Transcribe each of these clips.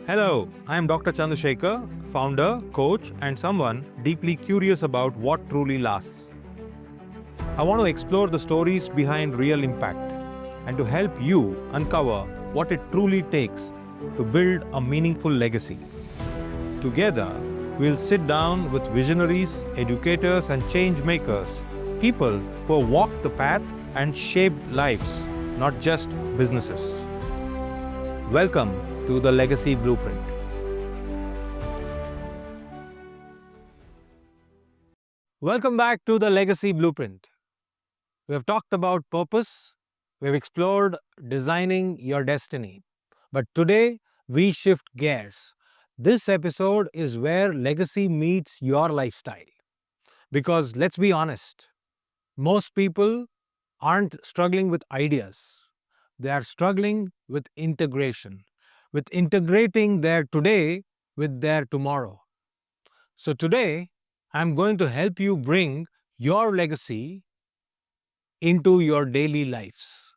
Hello, I am Dr. Chandrashekhar, founder, coach, and someone deeply curious about what truly lasts. I want to explore the stories behind real impact and to help you uncover what it truly takes to build a meaningful legacy. Together, we'll sit down with visionaries, educators, and change makers, people who have walked the path and shaped lives, not just businesses. Welcome to the Legacy Blueprint. Welcome back to the Legacy Blueprint. We have talked about purpose, we have explored designing your destiny. But today, we shift gears. This episode is where legacy meets your lifestyle. Because let's be honest, most people aren't struggling with ideas, they are struggling with integration, with integrating their today with their tomorrow. So today, I'm going to help you bring your legacy into your daily lives.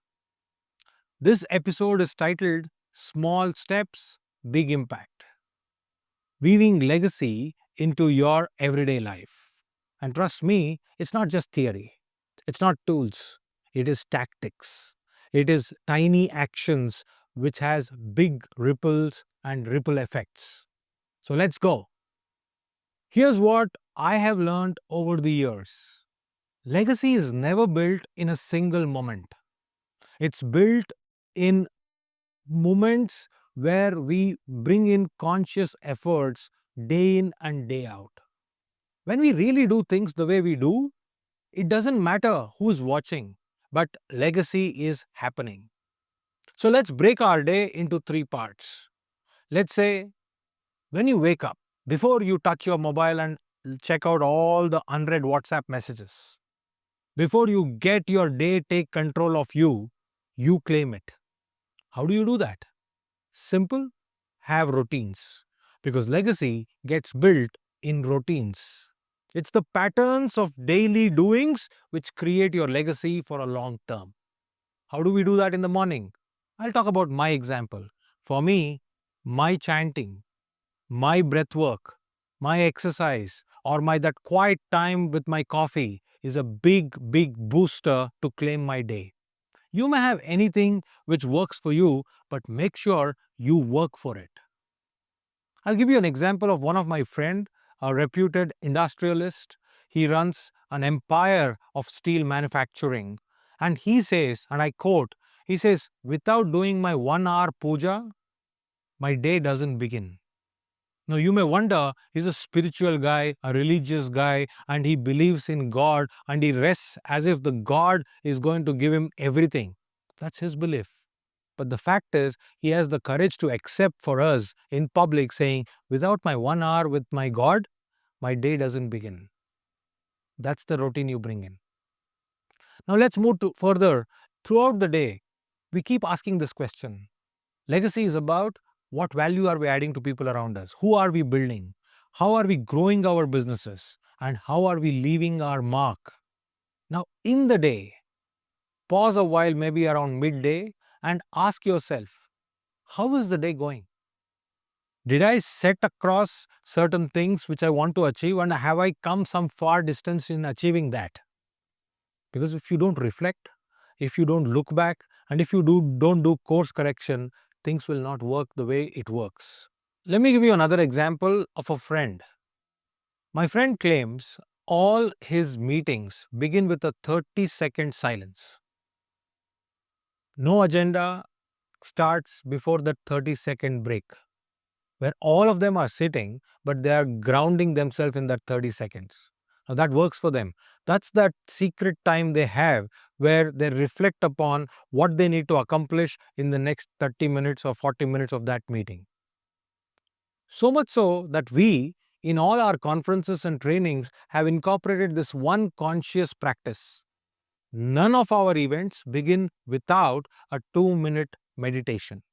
This episode is titled Small Steps, Big Impact, weaving legacy into your everyday life. And trust me, it's not just theory, it's not tools, it is tactics. It is tiny actions which has big ripples and ripple effects. So let's go. Here's what I have learned over the years. Legacy is never built in a single moment. It's built in moments where we bring in conscious efforts day in and day out. When we really do things the way we do, it doesn't matter who's watching, but legacy is happening. So let's break our day into three parts. Let's say when you wake up, before you touch your mobile and check out all the unread WhatsApp messages, before you get your day take control of you, you claim it. How do you do that? Simple, have routines. Because legacy gets built in routines. It's the patterns of daily doings which create your legacy for a long term. How do we do that in the morning? I'll talk about my example. For me, my chanting, my breath work, my exercise, or my that quiet time with my coffee is a big booster to claim my day. You may have anything which works for you, but make sure you work for it. I'll give you an example of one of my friend, a reputed industrialist. He runs an empire of steel manufacturing. And he says, and I quote, he says, without doing my 1 hour puja, my day doesn't begin. Now, you may wonder, he's a spiritual guy, a religious guy, and he believes in God and he rests as if the God is going to give him everything. That's his belief. But the fact is, he has the courage to accept for us in public, saying, without my 1 hour with my God, my day doesn't begin. That's the routine you bring in. Now, let's move to further. Throughout the day, we keep asking this question. Legacy is about what value are we adding to people around us? Who are we building? How are we growing our businesses? And how are we leaving our mark? Now, in the day, pause a while, maybe around midday, and ask yourself, how is the day going? Did I set across certain things which I want to achieve, and have I come some far distance in achieving that? Because if you don't reflect, if you don't look back, and if you don't do course correction, things will not work the way it works. Let me give you another example of a friend. My friend claims all his meetings begin with a 30-second silence. No agenda starts before that 30-second break, where all of them are sitting, but they are grounding themselves in that 30 seconds. Now that works for them. That's that secret time they have where they reflect upon what they need to accomplish in the next 30 minutes or 40 minutes of that meeting. So much so that we, in all our conferences and trainings, have incorporated this one conscious practice. None of our events begin without a 2-minute meditation.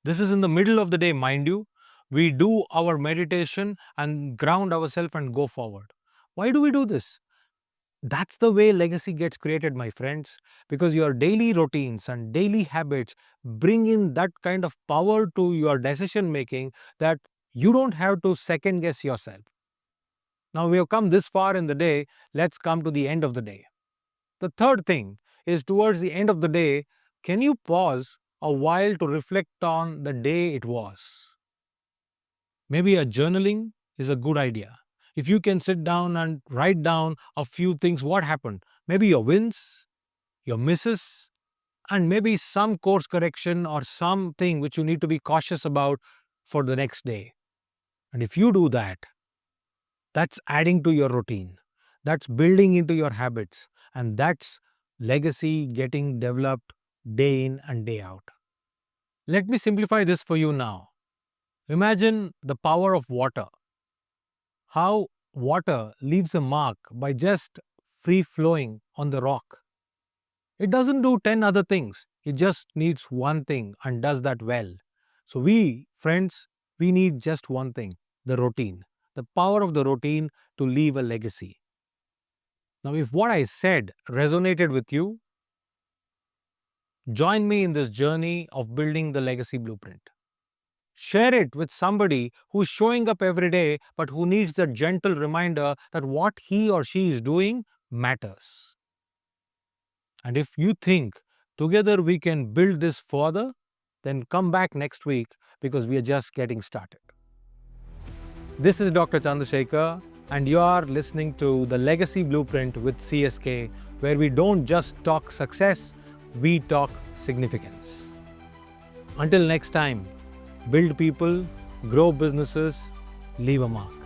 This is in the middle of the day, mind you. We do our meditation and ground ourselves and go forward. Why do we do this? That's the way legacy gets created, my friends, because your daily routines and daily habits bring in that kind of power to your decision making that you don't have to second guess yourself. Now, we have come this far in the day, let's come to the end of the day. The third thing is towards the end of the day, can you pause a while to reflect on the day it was? Maybe a journaling is a good idea. If you can sit down and write down a few things, what happened? Maybe your wins, your misses, and maybe some course correction or something which you need to be cautious about for the next day. And if you do that, that's adding to your routine. That's building into your habits. And that's legacy getting developed day in and day out. Let me simplify this for you now. Imagine the power of water. How water leaves a mark by just free flowing on the rock. It doesn't do 10 other things. It just needs one thing and does that well. So, we, friends, we need just one thing, the routine. The power of the routine to leave a legacy. Now, if what I said resonated with you, join me in this journey of building the legacy blueprint. Share it with somebody who's showing up every day but who needs that gentle reminder that what he or she is doing matters. And if you think together we can build this further, then come back next week because we are just getting started. This is Dr. Chandrashekhar, and you are listening to the Legacy Blueprint with CSK, where we don't just talk success, we talk significance. Until next time, build people, grow businesses, leave a mark.